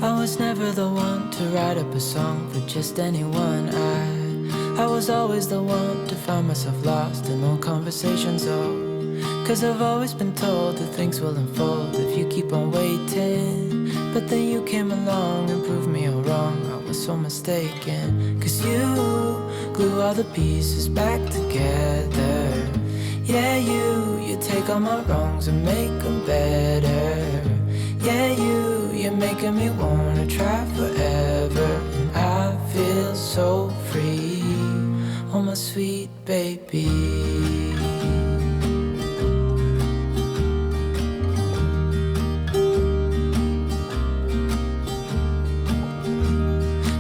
I was never the one to write up a song for just anyone. I was always the one to find myself lost in old conversations. Cause I've always been told that things will unfold if you keep on waiting. But then you came along and proved me all wrong. I was so mistaken. Cause you glue all the pieces back together. Yeah, you take all my wrongs and make them better. Yeah, you're making me wanna try forever. And I feel so free, oh my sweet baby.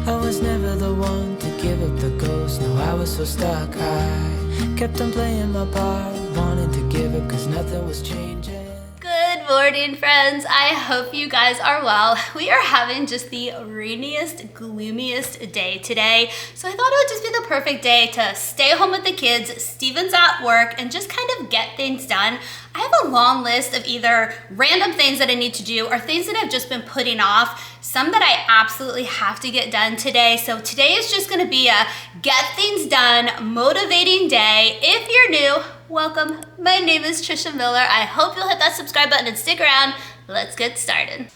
I was never the one to give up the ghost. No, I was so stuck. I kept on playing my part, wanting to give up cause nothing was changing. Good morning, friends. I hope you guys are well. We are having just the rainiest, gloomiest day today. So I thought it would just be the perfect day to stay home with the kids. Steven's at work and just kind of get things done. I have a long list of either random things that I need to do or things that I've just been putting off. Some that I absolutely have to get done today. So today is just gonna be a get things done, motivating day. If you're new, welcome. My name is Trisha Miller. I hope you'll hit that subscribe button and stick around. Let's get started.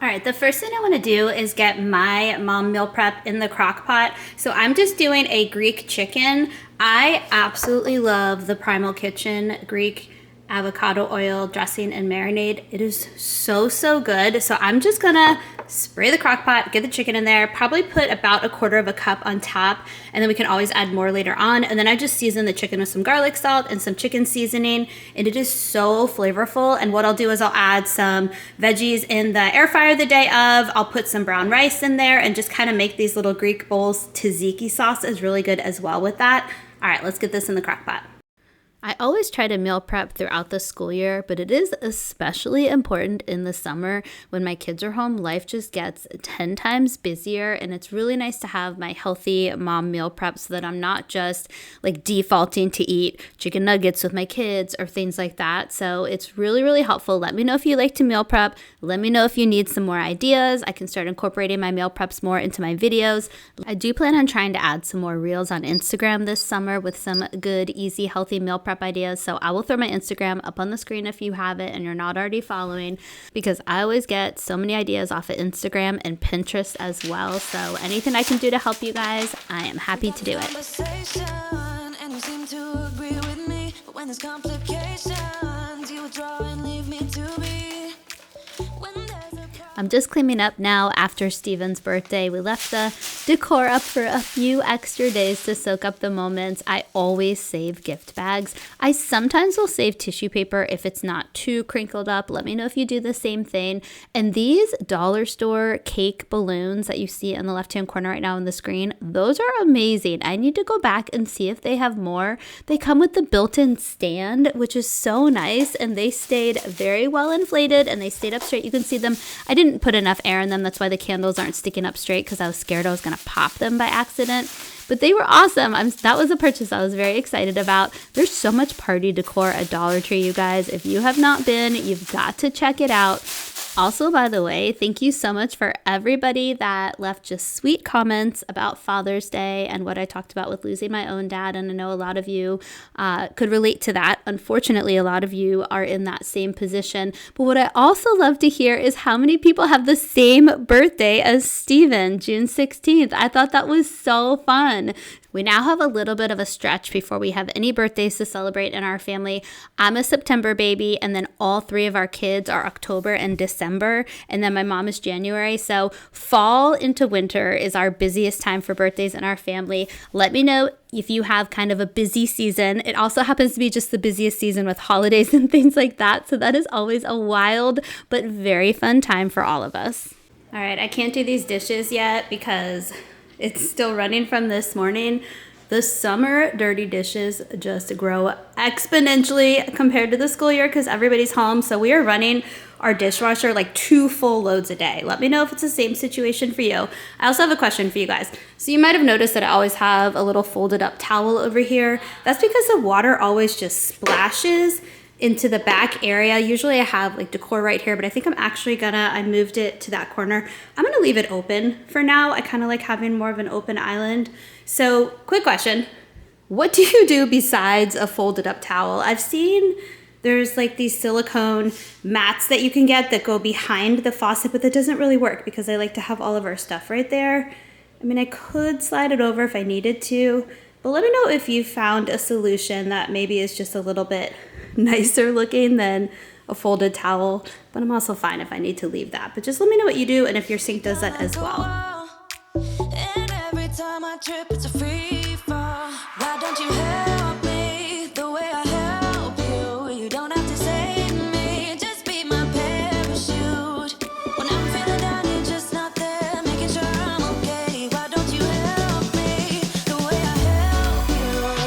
All right, the first thing I want to do is get my mom meal prep in the crock pot. So I'm just doing a Greek chicken. I absolutely love the Primal Kitchen Greek avocado oil dressing and marinade. It is so good. So I'm just gonna spray the crock pot, get the chicken in there, probably put about 1/4 cup on top, and then we can always add more later on. And then I just season the chicken with some garlic salt and some chicken seasoning, and it is so flavorful. And what I'll do is I'll add some veggies in the air fryer the day of. I'll put some brown rice in there and just kind of make these little Greek bowls. Tzatziki sauce is really good as well with that. All right, let's get this in the crock pot. I always try to meal prep throughout the school year, but it is especially important in the summer when my kids are home. Life just gets 10 times busier, and it's really nice to have my healthy mom meal prep so that I'm not just like defaulting to eat chicken nuggets with my kids or things like that. So it's really helpful. Let me know if you like to meal prep. Let me know if you need some more ideas. I can start incorporating my meal preps more into my videos. I do plan on trying to add some more reels on Instagram this summer with some good, easy, healthy meal prep ideas. So I will throw my Instagram up on the screen if you have it and you're not already following, because I always get so many ideas off of Instagram and Pinterest as well. So anything I can do to help you guys, I am happy to do it. I'm just cleaning up now after Steven's birthday. We left the decor up for a few extra days to soak up the moments. I always save gift bags. I sometimes will save tissue paper if it's not too crinkled up. Let me know if you do the same thing. And these dollar store cake balloons that you see in the left-hand corner right now on the screen, those are amazing. I need to go back and see if they have more. They come with the built-in stand, which is so nice, and they stayed very well inflated and they stayed up straight. You can see them. I didn't put enough air in them. That's why the candles aren't sticking up straight, because I was scared I was going to pop them by accident. But they were awesome. That was a purchase I was very excited about. There's so much party decor at Dollar Tree, you guys. If you have not been, you've got to check it out. Also, by the way, thank you so much for everybody that left just sweet comments about Father's Day and what I talked about with losing my own dad. And I know a lot of you could relate to that. Unfortunately, a lot of you are in that same position. But what I also love to hear is how many people have the same birthday as Steven, June 16th. I thought that was so fun. We now have a little bit of a stretch before we have any birthdays to celebrate in our family. I'm a September baby, and then all 3 of our kids are October and December, and then my mom is January. So fall into winter is our busiest time for birthdays in our family. Let me know if you have kind of a busy season. It also happens to be just the busiest season with holidays and things like that. So that is always a wild but very fun time for all of us. All right, I can't do these dishes yet because it's still running from this morning. The summer dirty dishes just grow exponentially compared to the school year because everybody's home. So we are running our dishwasher like 2 full loads a day. Let me know if it's the same situation for you. I also have a question for you guys. So you might have noticed that I always have a little folded up towel over here. That's because the water always just splashes into the back area. Usually I have like decor right here, but I think I moved it to that corner. I'm gonna leave it open for now. I kind of like having more of an open island. So quick question, what do you do besides a folded up towel? I've seen there's like these silicone mats that you can get that go behind the faucet, but that doesn't really work because I like to have all of our stuff right there. I mean, I could slide it over if I needed to, but let me know if you found a solution that maybe is just a little bit nicer looking than a folded towel, but I'm also fine if I need to leave that. But just let me know what you do and if your sink does that as well. And every time I trip, it's a free fall. Why don't you help me the way I help you? You don't have to save me, just be my parachute. When I'm feeling down, you're just not there, making sure I'm okay. Why don't you help me the way I help you?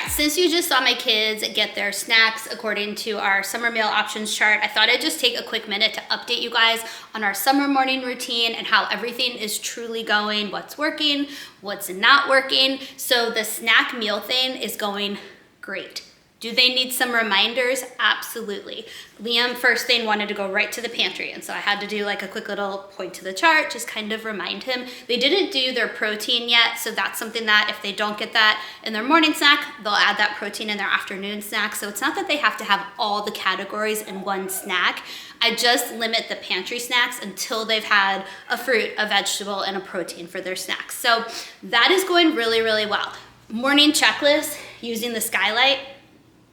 Since you just saw my kids get their snacks according to our summer meal options chart, I thought I'd just take a quick minute to update you guys on our summer morning routine and how everything is truly going, what's working, what's not working. So the snack meal thing is going great. Do they need some reminders? Absolutely. Liam first thing wanted to go right to the pantry, and so I had to do like a quick little point to the chart, just kind of remind him. They didn't do their protein yet, so that's something that if they don't get that in their morning snack, they'll add that protein in their afternoon snack. So it's not that they have to have all the categories in one snack. I just limit the pantry snacks until they've had a fruit, a vegetable, and a protein for their snacks. So that is going really, really well. Morning checklist using the skylight,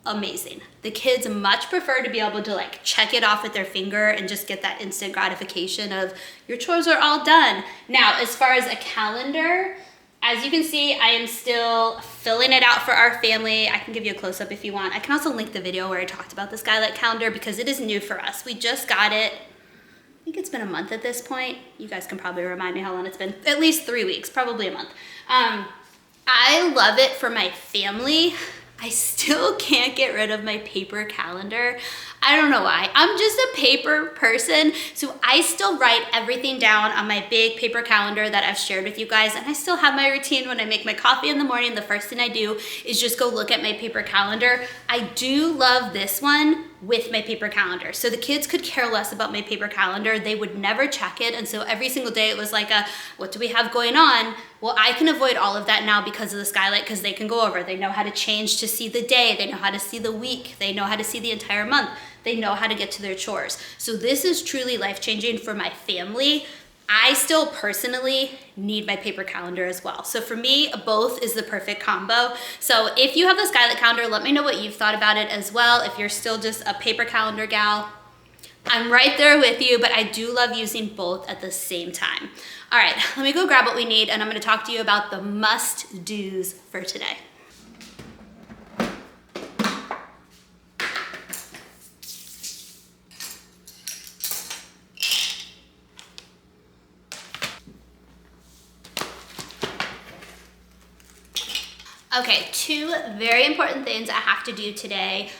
amazing. The kids much prefer to be able to like check it off with their finger and just get that instant gratification of your chores are all done. Now, as far as a calendar, as you can see, I am still filling it out for our family. I can give you a close-up if you want. I can also link the video where I talked about the skylight calendar because it is new for us. We just got it. I think it's been a month at this point. You guys can probably remind me how long it's been. At least 3 weeks, probably a month. I love it for my family. I still can't get rid of my paper calendar. I don't know why. I'm just a paper person, so I still write everything down on my big paper calendar that I've shared with you guys, and I still have my routine when I make my coffee in the morning. The first thing I do is just go look at my paper calendar. I do love this one with my paper calendar. So the kids could care less about my paper calendar. They would never check it, and so every single day it was like what do we have going on? Well, I can avoid all of that now because of the skylight, because they can go over. They know how to change to see the day. They know how to see the week. They know how to see the entire month. They know how to get to their chores. So this is truly life-changing for my family. I still personally need my paper calendar as well. So for me, both is the perfect combo. So if you have the skylight calendar, let me know what you've thought about it as well. If you're still just a paper calendar gal, I'm right there with you, but I do love using both at the same time. All right, let me go grab what we need, and I'm gonna talk to you about the must-dos for today. Okay, two very important things I have to do today.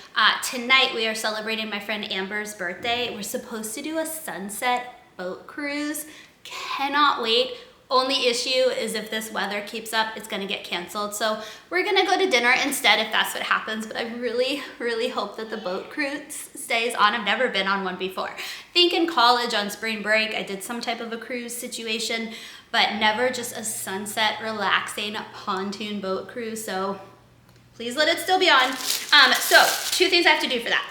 Tonight we are celebrating my friend Amber's birthday. We're supposed to do a sunset boat cruise. Cannot wait. Only issue is if this weather keeps up, it's gonna get canceled. So we're gonna go to dinner instead if that's what happens, but I really, really hope that the boat cruise stays on. I've never been on one before. I think in college on spring break, I did some type of a cruise situation, but never just a sunset, relaxing pontoon boat cruise. So please let it still be on. So two things I have to do for that.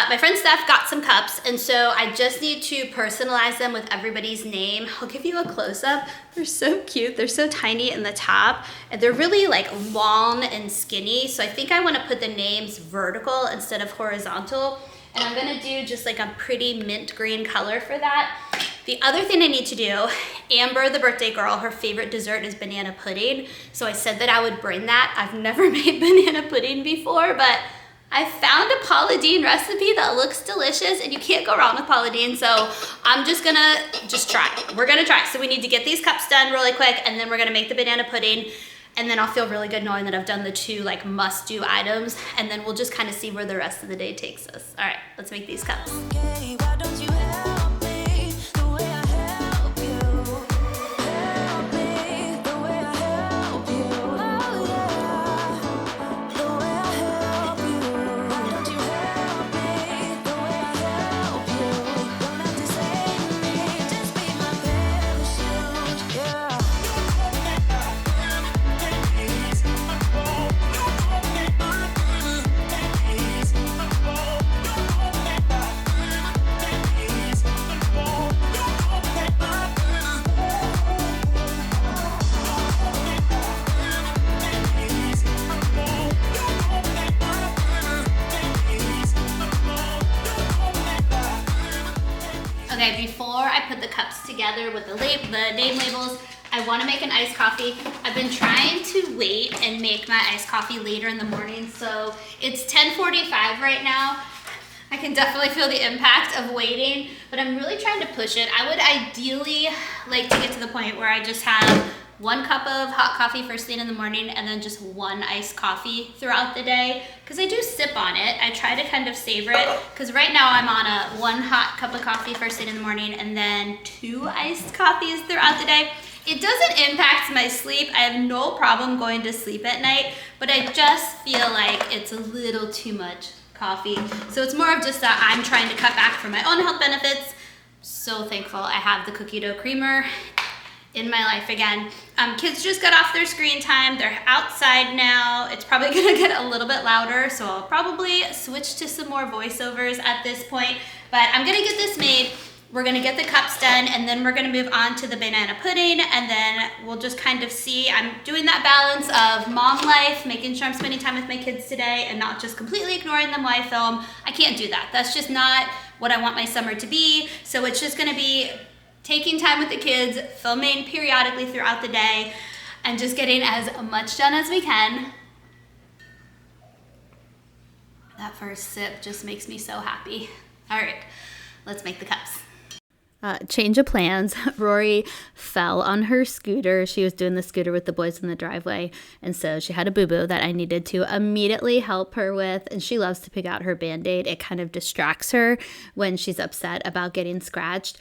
My friend Steph got some cups, and so I just need to personalize them with everybody's name. I'll give you a close-up. They're so cute. They're so tiny in the top, and they're really like long and skinny. So I think I want to put the names vertical instead of horizontal. And I'm gonna do just like a pretty mint green color for that. The other thing I need to do, Amber, the birthday girl, her favorite dessert is banana pudding. So I said that I would bring that. I've never made banana pudding before, but I found a Paula Deen recipe that looks delicious, and you can't go wrong with Paula Deen, so I'm just gonna try. We're gonna try. So we need to get these cups done really quick, and then we're gonna make the banana pudding, and then I'll feel really good knowing that I've done the two like must-do items, and then we'll just kind of see where the rest of the day takes us. All right, let's make these cups. Okay, why don't you help me the way I help you? Help me the way I help you. Oh yeah, the way I help you. Why don't you help me the way I help you? Don't have to save me, just be my parachute. Yeah. Okay, before I put the cups together with the name labels, I want to make an iced coffee. I've been trying to wait and make my iced coffee later in the morning, so it's 10:45 right now. I can definitely feel the impact of waiting, but I'm really trying to push it. I would ideally like to get to the point where I just have 1 cup of hot coffee first thing in the morning and then just 1 iced coffee throughout the day, because I do sip on it. I try to kind of savor it, because right now I'm on a 1 hot cup of coffee first thing in the morning and then 2 iced coffees throughout the day. It doesn't impact my sleep. I have no problem going to sleep at night, but I just feel like it's a little too much coffee. So it's more of just that I'm trying to cut back for my own health benefits. So thankful I have the cookie dough creamer in my life again. Kids just got off their screen time. They're outside now. It's probably gonna get a little bit louder, so I'll probably switch to some more voiceovers at this point, but I'm gonna get this made. We're gonna get the cups done, and then we're gonna move on to the banana pudding, and then we'll just kind of see. I'm doing that balance of mom life, making sure I'm spending time with my kids today and not just completely ignoring them while I film. I can't do that. That's just not what I want my summer to be, so it's just gonna be taking time with the kids, filming periodically throughout the day, and just getting as much done as we can. That first sip just makes me so happy. All right, let's make the cups. Change of plans. Rory fell on her scooter. She was doing the scooter with the boys in the driveway, and so she had a boo-boo that I needed to immediately help her with, and she loves to pick out her Band-Aid. It kind of distracts her when she's upset about getting scratched.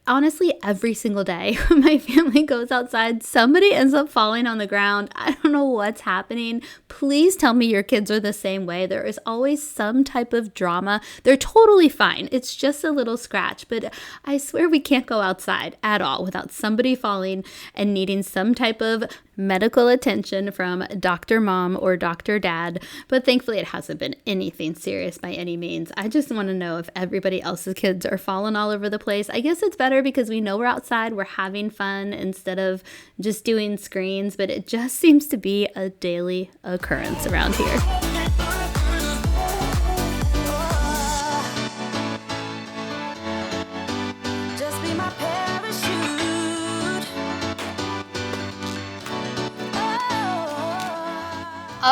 Honestly, every single day my family goes outside, somebody ends up falling on the ground. I don't know what's happening. Please tell me your kids are the same way. There is always some type of drama. They're totally fine. It's just a little scratch, but I swear we can't go outside at all without somebody falling and needing some type of medical attention from Dr. Mom or Dr. Dad. But thankfully it hasn't been anything serious by any means. I just want to know if everybody else's kids are falling all over the place. I guess it's better because we know we're outside, we're having fun instead of just doing screens, but it just seems to be a daily occurrence around here.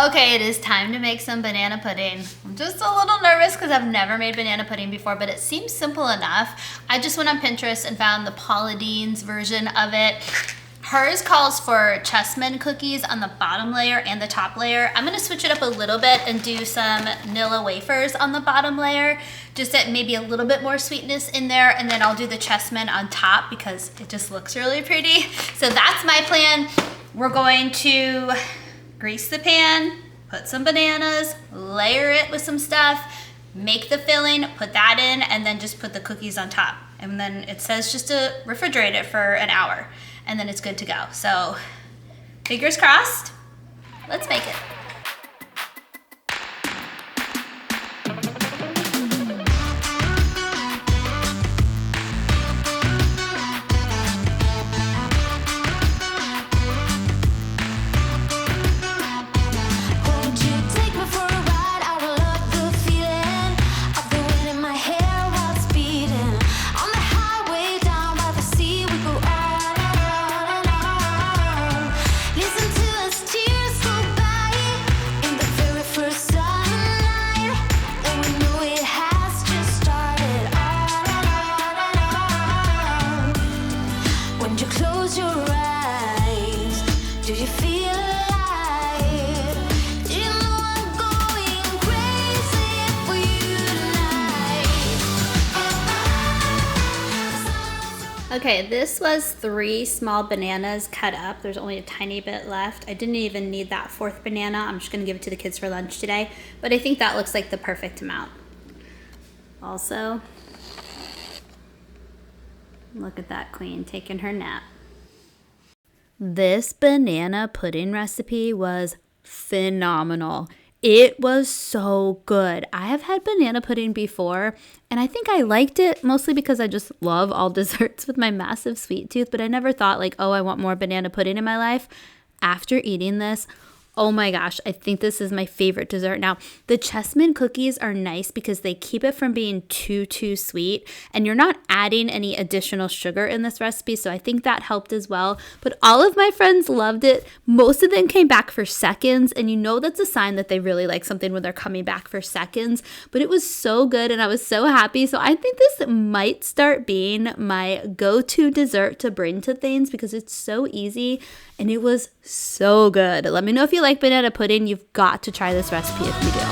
Okay, it is time to make some banana pudding. I'm just a little nervous because I've never made banana pudding before, but it seems simple enough. I just went on Pinterest and found the Paula Deen's version of it. Hers calls for chessmen cookies on the bottom layer and the top layer. I'm gonna switch it up a little bit and do some Nilla wafers on the bottom layer, just that maybe a little bit more sweetness in there, and then I'll do the chessmen on top because it just looks really pretty. So that's my plan. We're going to grease the pan, put some bananas, layer it with some stuff, make the filling, put that in, and then just put the cookies on top. And then it says just to refrigerate it for an hour, and then it's good to go. So fingers crossed, let's make it. Okay, this was 3 small bananas cut up. There's only a tiny bit left. I didn't even need that 4th banana. I'm just gonna give it to the kids for lunch today, but I think that looks like the perfect amount. Also, look at that queen taking her nap. This banana pudding recipe was phenomenal. It was so good. I have had banana pudding before, and I think I liked it mostly because I just love all desserts with my massive sweet tooth, but I never thought like, oh, I want more banana pudding in my life. After eating this, oh my gosh, I think this is my favorite dessert. Now, the chessmen cookies are nice because they keep it from being too sweet, and you're not adding any additional sugar in this recipe, so I think that helped as well. But all of my friends loved it. Most of them came back for seconds, and you know that's a sign that they really like something when they're coming back for seconds. But it was so good, and I was so happy. So I think this might start being my go-to dessert to bring to things because it's so easy, and it was so good. Let me know if you like banana pudding. You've got to try this recipe if you do.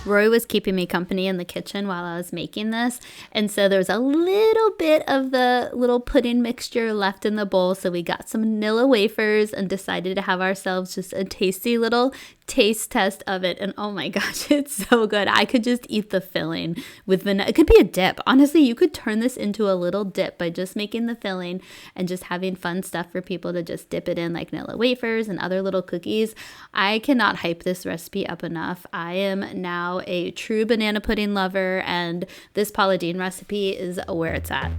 Roy was keeping me company in the kitchen while I was making this, and so there was a little bit of the little pudding mixture left in the bowl, so we got some Nilla wafers and decided to have ourselves just a tasty little taste test of it. And oh my gosh, it's so good. I could just eat the filling with vanilla. It could be a dip. Honestly, you could turn this into a little dip by just making the filling and just having fun stuff for people to just dip it in, like Nilla wafers and other little cookies. I cannot hype this recipe up enough. I am now a true banana pudding lover, and this Paula Deen recipe is where it's at.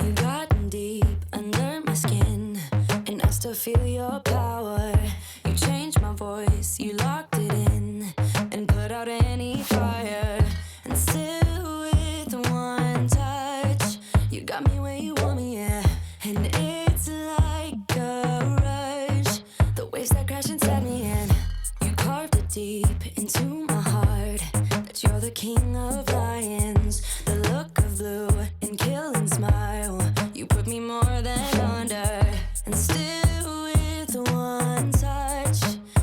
You got deep under my skin, and I still feel your power. You changed my voice, you locked it in, and put out any fire. And still with one touch, you got me where you want me, yeah. And it's like a deep into my heart that you're the king of lions. The look of blue and killing smile. You put me more than under. And still with one touch,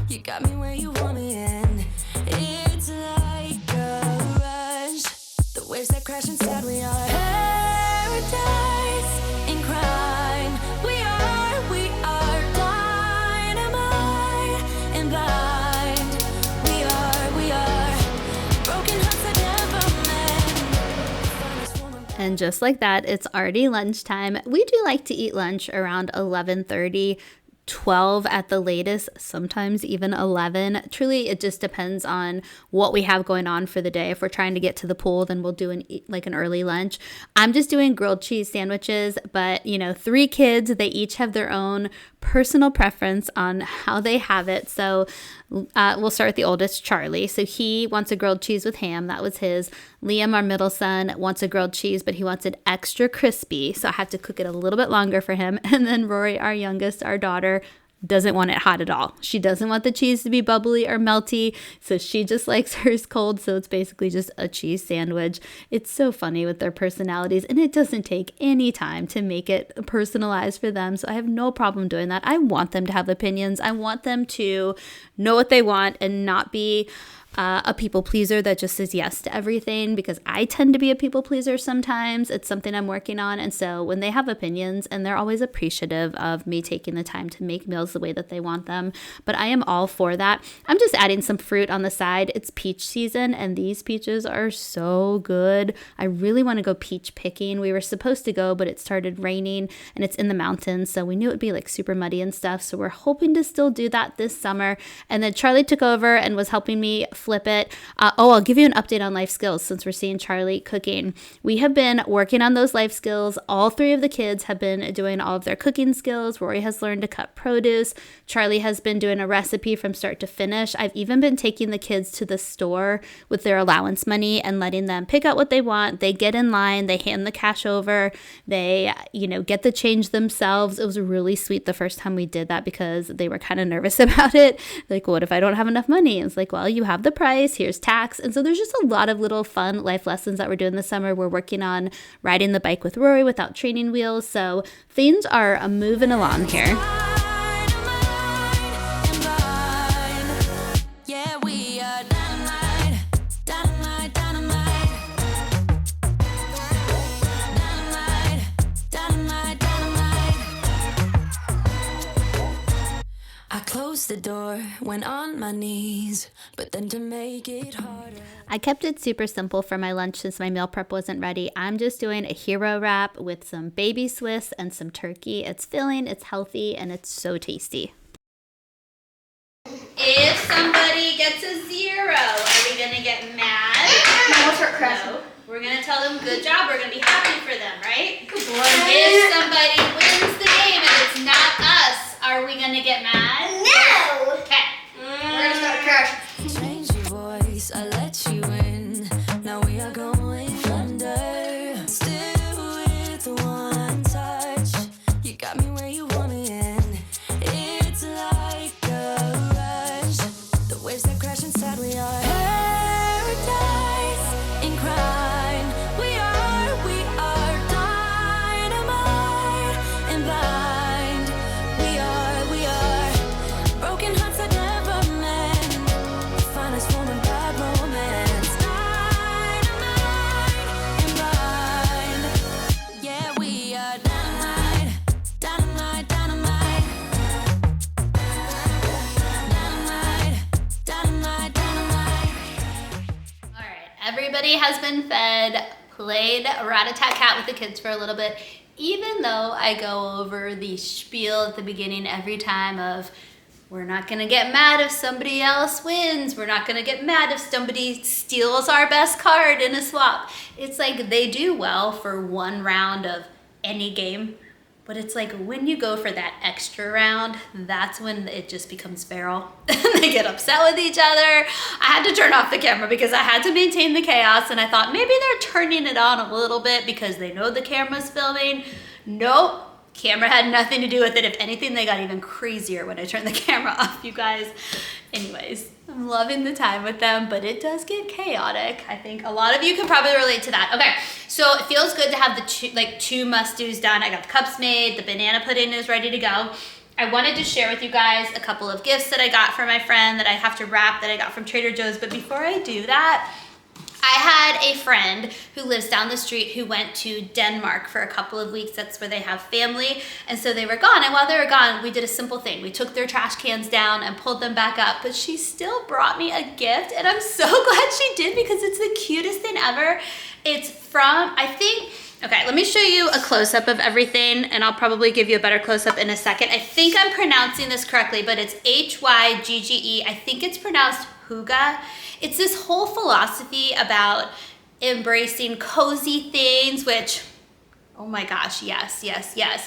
you got me where you want me in. It's like a rush. The waves that crash inside, we are paradise in crime. We are dynamite and blind. We are broken hearts that never mend. And just like that, it's already lunchtime. We do like to eat lunch around 11:30. 12 at the latest, sometimes even 11. Truly, it just depends on what we have going on for the day. If we're trying to get to the pool, then we'll do an early lunch. I'm just doing grilled cheese sandwiches, but 3 kids, they each have their own personal preference on how they have it. So we'll start with the oldest, Charlie. So he wants a grilled cheese with ham. That was his. Liam, our middle son, wants a grilled cheese, but he wants it extra crispy. So I have to cook it a little bit longer for him. And then Rory, our youngest, our daughter, doesn't want it hot at all. She doesn't want the cheese to be bubbly or melty, so she just likes hers cold. So it's basically just a cheese sandwich. It's so funny with their personalities, and it doesn't take any time to make it personalized for them. So I have no problem doing that. I want them to have opinions. I want them to know what they want and not be a people pleaser that just says yes to everything, because I tend to be a people pleaser sometimes. It's something I'm working on. And so when they have opinions, and they're always appreciative of me taking the time to make meals the way that they want them, but I am all for that. I'm just adding some fruit on the side. It's peach season, and these peaches are so good. I really want to go peach picking. We were supposed to go, but it started raining, and it's in the mountains, so we knew it would be like super muddy and stuff. So we're hoping to still do that this summer. And then Charlie took over and was helping me flip it. I'll give you an update on life skills since we're seeing Charlie cooking. We have been working on those life skills. All 3 of the kids have been doing all of their cooking skills. Rory has learned to cut produce. Charlie has been doing a recipe from start to finish. I've even been taking the kids to the store with their allowance money and letting them pick out what they want. They get in line, they hand the cash over, they, get the change themselves. It was really sweet the first time we did that, because they were kind of nervous about it. Like, what if I don't have enough money? And it's like, well, you have the price, here's tax. And so there's just a lot of little fun life lessons that we're doing this summer. We're working on riding the bike with Rory without training wheels. So things are moving along here. Yeah, we are dynamite, dynamite, dynamite. Dynamite, dynamite, dynamite. I closed the door, went on my knees, but then to make it harder. I kept it super simple for my lunch since my meal prep wasn't ready. I'm just doing a hero wrap with some baby Swiss and some turkey. It's filling, it's healthy, and it's so tasty. If somebody gets a 0, are we going to get mad? No, start crashing. No. We're going to tell them good job. We're going to be happy for them, right? Good boy. If somebody wins the game and it's not us, are we going to get mad? No! Okay. We're gonna start crashing. Change your voice, I let you in. Now we are going under. Still with one touch, you got me where you want me in. It's like a rush. The waves that crash inside, we are paradise in crime. We are dynamite and blind. We are broken hearts that never mend. Find us from a bad romance. Dynamite and blind. Yeah, we are dynamite, dynamite, dynamite. Dynamite, dynamite, dynamite. All right, everybody has been fed, played rat-a-tat-cat with the kids for a little bit, even though I go over the spiel at the beginning every time of, we're not gonna get mad if somebody else wins. We're not gonna get mad if somebody steals our best card in a swap. It's like they do well for one round of any game, but it's like when you go for that extra round, that's when it just becomes feral. They get upset with each other. I had to turn off the camera because I had to maintain the chaos, and I thought maybe they're turning it on a little bit because they know the camera's filming. Nope. Camera had nothing to do with it. If anything, they got even crazier when I turned the camera off, you guys. Anyways, I'm loving the time with them, but it does get chaotic. I think a lot of you can probably relate to that. Okay, so it feels good to have the two must-dos done. I got the cups made, the banana pudding is ready to go. I wanted to share with you guys a couple of gifts that I got for my friend that I have to wrap that I got from Trader Joe's, but before I do that, I had a friend who lives down the street who went to Denmark for a couple of weeks. That's where they have family. And so they were gone. And while they were gone, we did a simple thing. We took their trash cans down and pulled them back up. But she still brought me a gift. And I'm so glad she did because it's the cutest thing ever. It's from, okay, let me show you a close-up of everything. And I'll probably give you a better close-up in a second. I think I'm pronouncing this correctly, but it's Hygge. I think it's pronounced Hygge. It's this whole philosophy about embracing cozy things, which, oh my gosh, yes.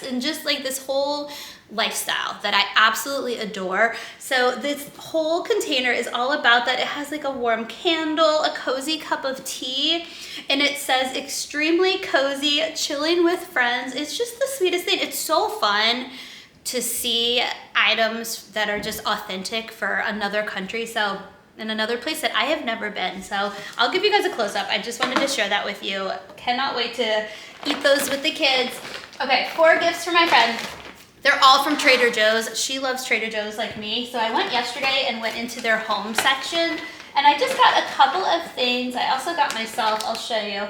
And just like this whole lifestyle that I absolutely adore. So this whole container is all about that. It has like a warm candle, a cozy cup of tea, and it says extremely cozy, chilling with friends. It's just the sweetest thing. It's so fun to see items that are just authentic for another country. So in another place that I have never been. So I'll give you guys a close-up. I just wanted to share that with you. Cannot wait to eat those with the kids. Okay, 4 gifts for my friend. They're all from Trader Joe's. She loves Trader Joe's like me. So I went yesterday and went into their home section, and I just got a couple of things. I also got myself, I'll show you,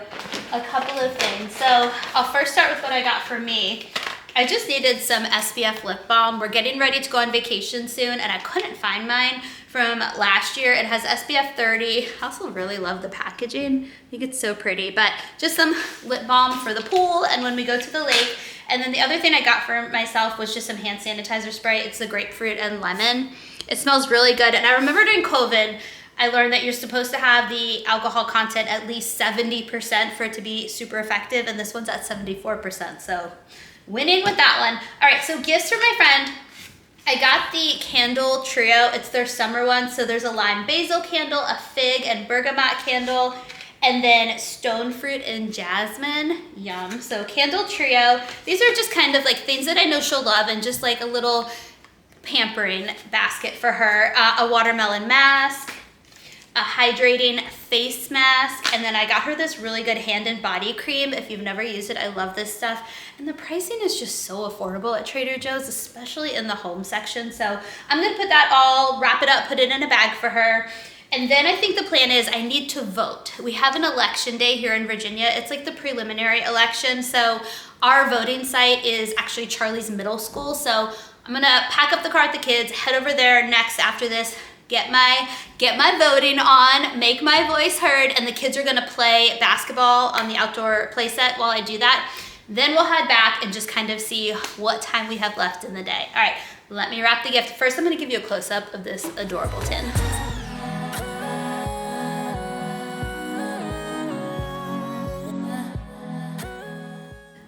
a couple of things. So I'll first start with what I got for me. I just needed some SPF lip balm. We're getting ready to go on vacation soon, and I couldn't find mine from last year. It has SPF 30. I also really love the packaging. I think it's so pretty, but just some lip balm for the pool and when we go to the lake. And then the other thing I got for myself was just some hand sanitizer spray. It's the grapefruit and lemon. It smells really good. And I remember during COVID, I learned that you're supposed to have the alcohol content at least 70% for it to be super effective, and this one's at 74%, so winning with that one. All right, so gifts for my friend. I got the candle trio. It's their summer one. So there's a lime basil candle, a fig and bergamot candle, and then stone fruit and jasmine. Yum. So candle trio. These are just kind of like things that I know she'll love, and just like a little pampering basket for her. A watermelon mask, a hydrating face mask, and then I got her this really good hand and body cream. If you've never used it, I love this stuff. And the pricing is just so affordable at Trader Joe's, especially in the home section. So I'm gonna put that all, wrap it up, put it in a bag for her. And then I think the plan is I need to vote. We have an election day here in Virginia. It's like the preliminary election. So our voting site is actually Charlie's middle school. So I'm gonna pack up the car with the kids, head over there next after this, get my voting on, make my voice heard, and the kids are gonna play basketball on the outdoor play set while I do that. Then we'll head back and just kind of see what time we have left in the day. All right, let me wrap the gift. First, I'm gonna give you a close-up of this adorable tin.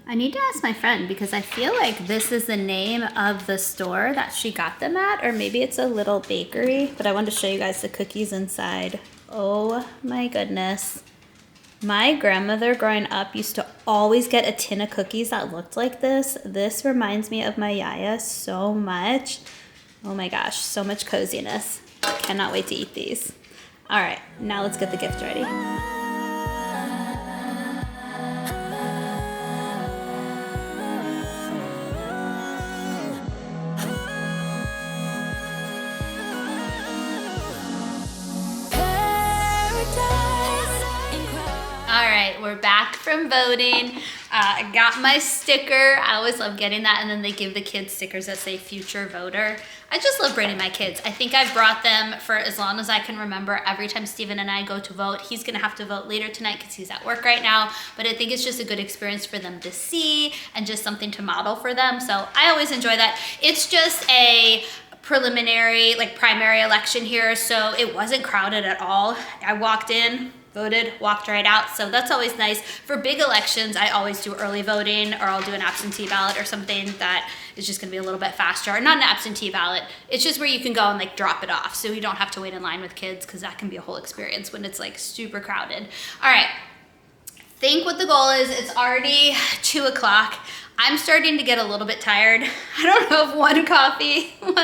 I need to ask my friend because I feel like this is the name of the store that she got them at, or maybe it's a little bakery, but I wanted to show you guys the cookies inside. Oh my goodness. My grandmother growing up used to always get a tin of cookies that looked like this. This reminds me of my yaya so much. Oh my gosh, so much coziness. Cannot wait to eat these. All right, now let's get the gift ready. All right, we're back from voting. I got my sticker. I always love getting that, and then they give the kids stickers that say future voter. I just love bringing my kids. I think I've brought them for as long as I can remember. Every time Steven and I go to vote, he's gonna have to vote later tonight because he's at work right now, but I think it's just a good experience for them to see and just something to model for them. So I always enjoy that. It's just a preliminary, like primary election here, so it wasn't crowded at all. I walked in, voted, walked right out, so that's always nice. For big elections, I always do early voting, or I'll do an absentee ballot or something that is just gonna be a little bit faster. Or not an absentee ballot, it's just where you can go and like drop it off, so you don't have to wait in line with kids, because that can be a whole experience when it's like super crowded. All right, think what the goal is. It's already 2 o'clock. I'm starting to get a little bit tired. I don't know if one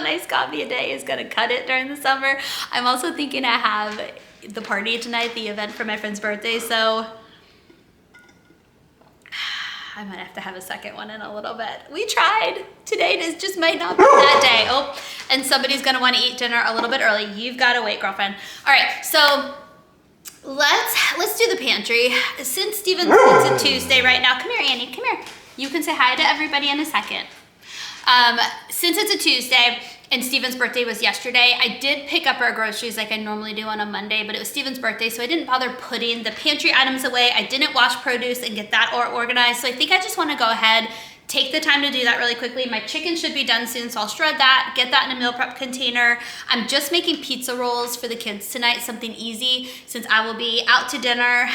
iced coffee a day is gonna cut it during the summer. I'm also thinking I have the party tonight, the event for my friend's birthday, so I might have to have a second one in a little bit. We tried. Today just might not be that day. Oh, and somebody's gonna wanna eat dinner a little bit early. You've gotta wait, girlfriend. All right, so let's do the pantry. Since Steven's, it's a Tuesday right now. Come here, Annie, come here. You can say hi to everybody in a second. Since it's a Tuesday and Steven's birthday was yesterday, I did pick up our groceries like I normally do on a Monday, but it was Steven's birthday, so I didn't bother putting the pantry items away. I didn't wash produce and get that organized, so I think I just wanna go ahead, take the time to do that really quickly. My chicken should be done soon, so I'll shred that, get that in a meal prep container. I'm just making pizza rolls for the kids tonight, something easy, since I will be out to dinner.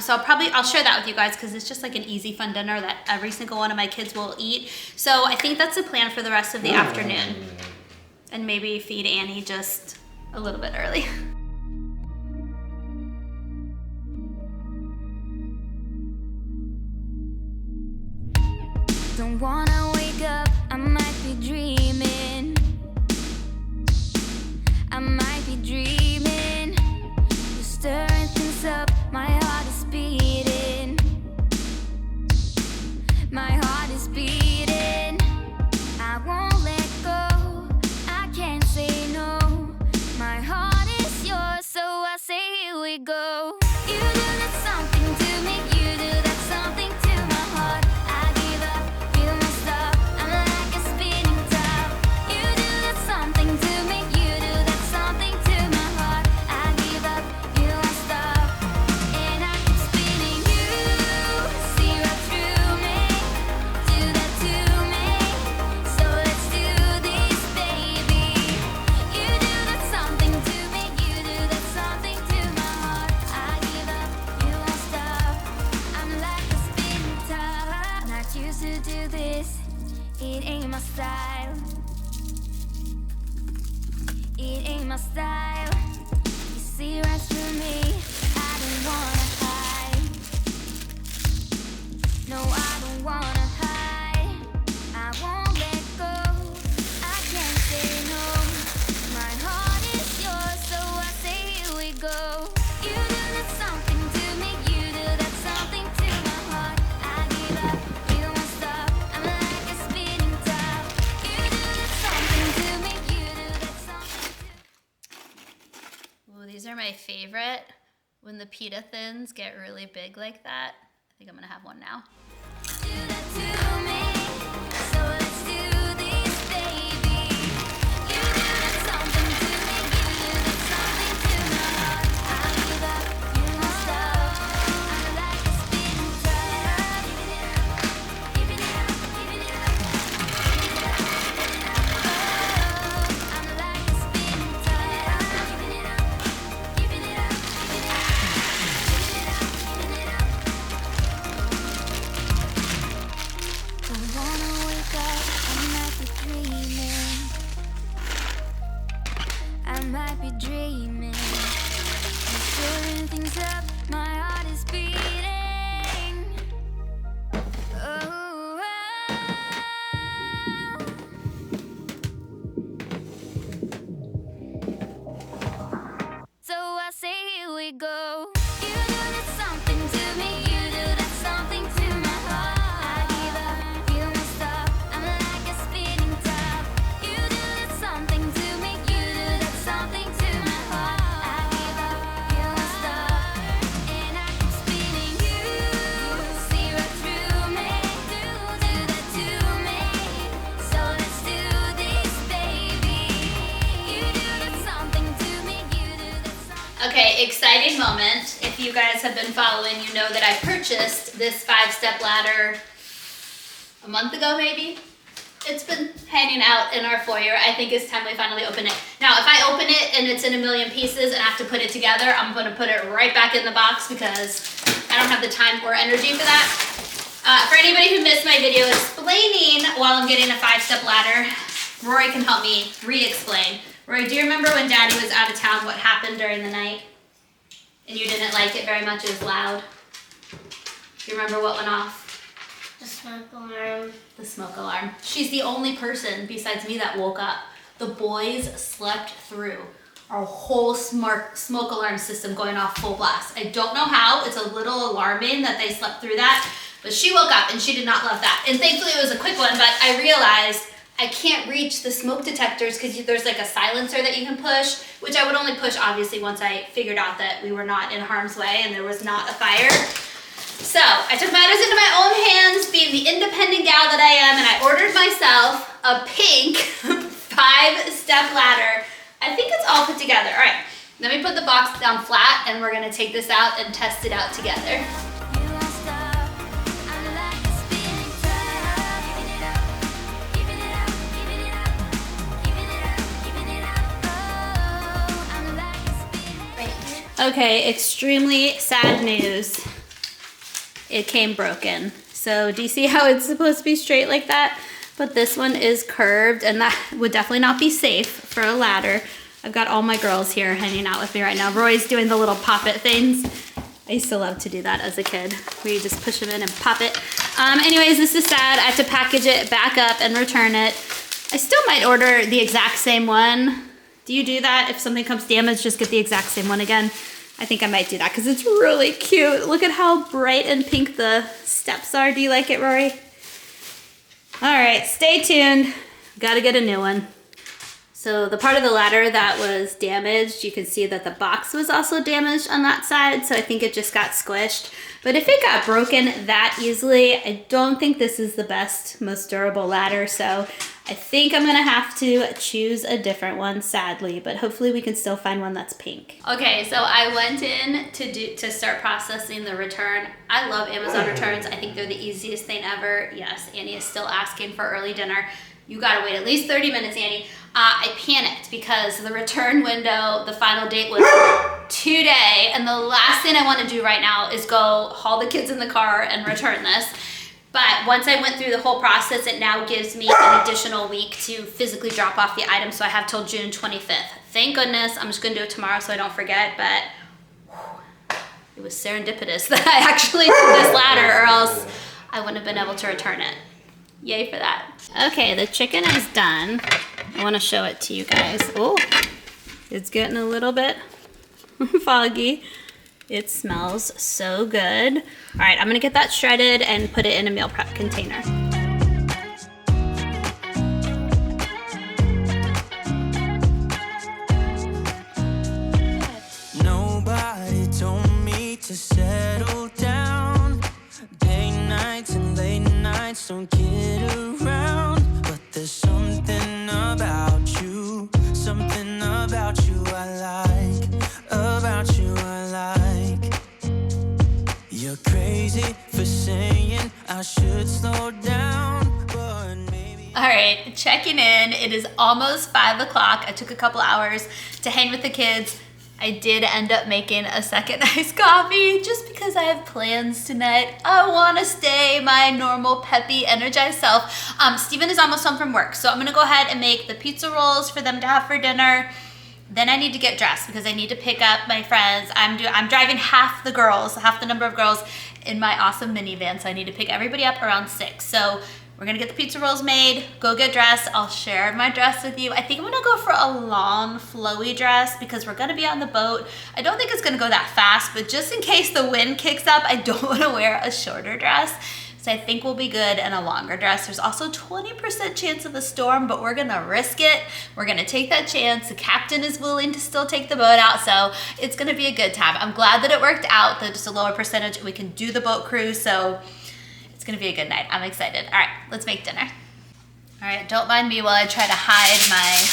So I'll share that with you guys because it's just like an easy, fun dinner that every single one of my kids will eat. So I think that's the plan for the rest of the afternoon. And maybe feed Annie just a little bit early. Don't wanna wake up, I might be dreaming. I might be dreaming. You're stirring things up, my heart is beating. My heart is beating. I won't let go, I can't say no. My heart is yours, so I say here we go. You do that something to me, you do that something to my heart. I give up, you won't stop, I'm like a spinning top. You do that something to me, you do that something to my heart. I give up, you won't stop, and I keep spinning. You see right through me, do that to me, so let's do this, baby. You do that something to me, you do that something to my heart. I give up, you won't stop, I'm like a spinning top. Not used to do this, it ain't my style. It ain't my style. You see right through me, I don't wanna hide. No, I don't wanna hide. I won't let go, I can't say no. My heart is yours, so I say here we go. You do that something to me, you do that something to my heart. I give up, you won't stop, I'm like a spinning top. You do that something to me, you do that something to. Ooh, these are my favorite. When the pita thins get really big like that. I think I'm gonna have one now. Do that to me, so let's do this, baby. You do that something to me, you do that something to my heart. I give up, you won't stop, I'm like a spinning top. Give it up, give it up, give it up, give it up, give it up. Oh, I'm like a spinning top. Give it up, give it up, give it up, give it up, give it up. Don't wanna wake up, I might be dreaming. I might be dreaming. You're stirring things up, my heart is beating. Oh, so I say here we go. You do that something to me, you do that something to my heart. I give up, you won't stop, I'm like a spinning top. You do that something to me, you do that something to my heart. I give up, you won't stop, and I keep spinning. You see right through me, do that to me, so let's do this, baby. You do that something to me, you do that something. Okay, exciting moment. If you guys have been following, you know that I purchased this 5-step ladder a month ago, maybe. It's been hanging out in our foyer. I think it's time we finally open it. Now, if I open it and it's in a million pieces and I have to put it together, I'm gonna put it right back in the box because I don't have the time or energy for that. For anybody who missed my video explaining while I'm getting a 5-step ladder, Rory can help me re-explain. Rory, do you remember when Daddy was out of town, what happened during the night? And you didn't like it very much, it was loud. Do you remember what went off? The smoke alarm. The smoke alarm. She's the only person besides me that woke up. The boys slept through our whole smoke alarm system going off full blast. I don't know how. It's a little alarming that they slept through that, but she woke up and she did not love that. And thankfully it was a quick one, but I realized I can't reach the smoke detectors because there's like a silencer that you can push, which I would only push obviously once I figured out that we were not in harm's way and there was not a fire. So I took matters into my own hands, being the independent gal that I am, and I ordered myself a pink 5-step ladder. I think it's all put together. All right, let me put the box down flat and we're gonna take this out and test it out together. Okay, extremely sad news. It came broken. So do you see how it's supposed to be straight like that? But this one is curved and that would definitely not be safe for a ladder. I've got all my girls here hanging out with me right now. Roy's doing the little pop it things. I used to love to do that as a kid, where you just push them in and pop it. Anyways, this is sad. I have to package it back up and return it. I still might order the exact same one. Do you do that? If something comes damaged, just get the exact same one again. I think I might do that because it's really cute. Look at how bright and pink the steps are. Do you like it, Rory? All right, stay tuned. Gotta get a new one. So the part of the ladder that was damaged, you can see that the box was also damaged on that side. So I think it just got squished. But if it got broken that easily, I don't think this is the best, most durable ladder. So I think I'm gonna have to choose a different one, sadly, but hopefully we can still find one that's pink. Okay, so I went in to start processing the return. I love Amazon returns. I think they're the easiest thing ever. Yes, Annie is still asking for early dinner. You gotta wait at least 30 minutes, Annie. I panicked because the return window, the final date was today, and the last thing I wanna do right now is go haul the kids in the car and return this. But once I went through the whole process, it now gives me an additional week to physically drop off the item, so I have till June 25th. Thank goodness. I'm just gonna do it tomorrow so I don't forget, but whew, it was serendipitous that I actually did this ladder, or else I wouldn't have been able to return it. Yay for that. Okay, the chicken is done. I wanna show it to you guys. Oh, it's getting a little bit foggy. It smells so good. All right, I'm gonna get that shredded and put it in a meal prep container. Nobody told me to settle down. Day nights and late nights don't get around. But there's something about you I like. About you I like. You're crazy for saying I should slow down, but maybe. All right, checking in. It is almost 5 o'clock. I took a couple hours to hang with the kids. I did end up making a second iced coffee just because I have plans tonight. I want to stay my normal, peppy, energized self. Steven is almost home from work, so I'm gonna go ahead and make the pizza rolls for them to have for dinner. Then I need to get dressed because I need to pick up my friends. I'm driving half the number of girls in my awesome minivan, so I need to pick everybody up around 6. So we're gonna get the pizza rolls made, go get dressed. I'll share my dress with you. I think I'm gonna go for a long, flowy dress because we're gonna be on the boat. I don't think it's gonna go that fast, but just in case the wind kicks up, I don't wanna wear a shorter dress. So I think we'll be good in a longer dress. There's also 20% chance of a storm, but we're gonna risk it. We're gonna take that chance. The captain is willing to still take the boat out, so it's gonna be a good time. I'm glad that it worked out, that it's a lower percentage and we can do the boat cruise, so it's gonna be a good night. I'm excited. All right, let's make dinner. All right, don't mind me while I try to hide my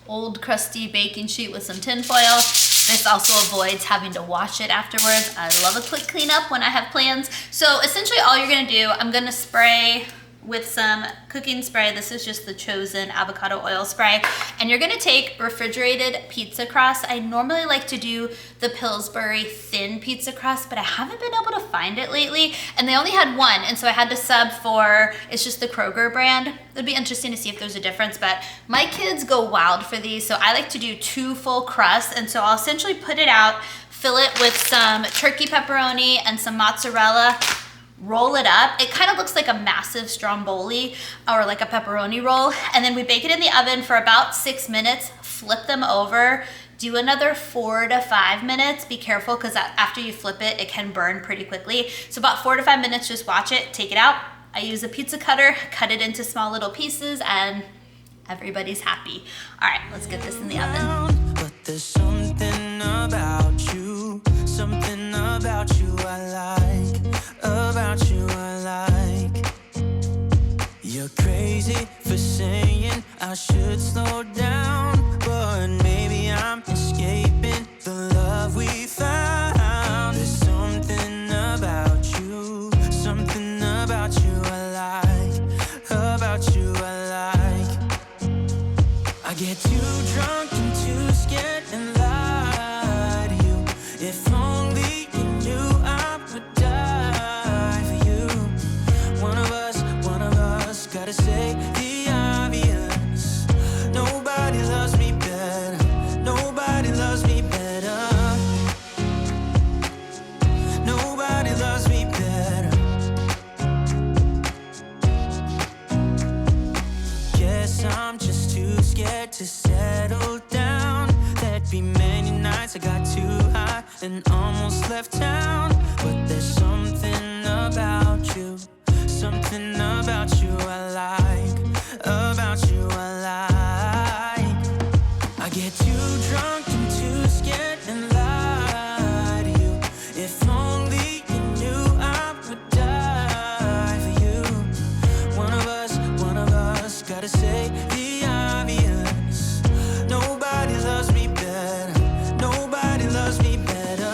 old crusty baking sheet with some tin foil. This also avoids having to wash it afterwards. I love a quick cleanup when I have plans. So essentially all you're gonna do, I'm gonna spray with some cooking spray. This is just the Chosen avocado oil spray. And you're gonna take refrigerated pizza crust. I normally like to do the Pillsbury thin pizza crust, but I haven't been able to find it lately. And they only had one, and so I had to sub for, it's just the Kroger brand. It'd be interesting to see if there's a difference, but my kids go wild for these, so I like to do 2 full crusts, and so I'll essentially put it out, fill it with some turkey pepperoni and some mozzarella. roll it up. It kind of looks like a massive stromboli or like a pepperoni roll. And then we bake it in the oven for about 6 minutes, flip them over, do another 4 to 5 minutes. Be careful because after you flip it, it can burn pretty quickly. So about 4 to 5 minutes, just watch it, take it out. I use a pizza cutter, cut it into small little pieces, and everybody's happy. All right, let's get this in the oven. But there's something about you, something about you I like, about you I like. You're crazy for saying I should slow down, but maybe I'm escaping the love we found. There's something about you, something about you I like, about you I like. I get too drunk and too scared and lie to you. If only you knew I would die for you. One of us gotta say the obvious. Nobody loves me better. Nobody loves me better. Nobody loves me better. Guess I'm just too scared to settle down. There'd be many nights I got too high and almost left town. But there's something about you, something about you I like, about you I like. I get too drunk and too scared and lie to you. If only you knew I would die for you. One of us gotta say the obvious. Nobody loves me better. Nobody loves me better.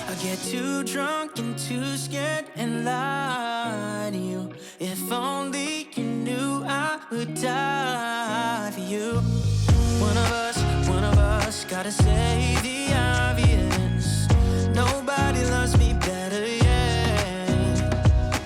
I get too drunk and too scared and lie to you. If only you knew I would die for you. One of us gotta say the obvious. Nobody loves me better, yeah.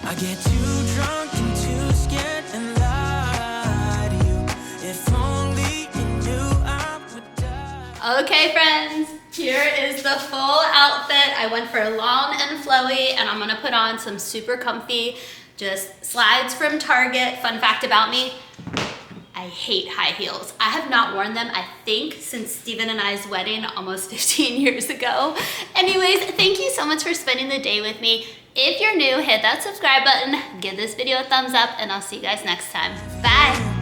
I get too drunk and too scared and lie to you. If only you knew I would die. Okay, friends, here is the full outfit. I went for long and flowy, and I'm gonna put on some super comfy, just slides from Target. Fun fact about me, I hate high heels. I have not worn them, I think, since Steven and I's wedding almost 15 years ago. Anyways, thank you so much for spending the day with me. If you're new, hit that subscribe button, give this video a thumbs up, and I'll see you guys next time. Bye.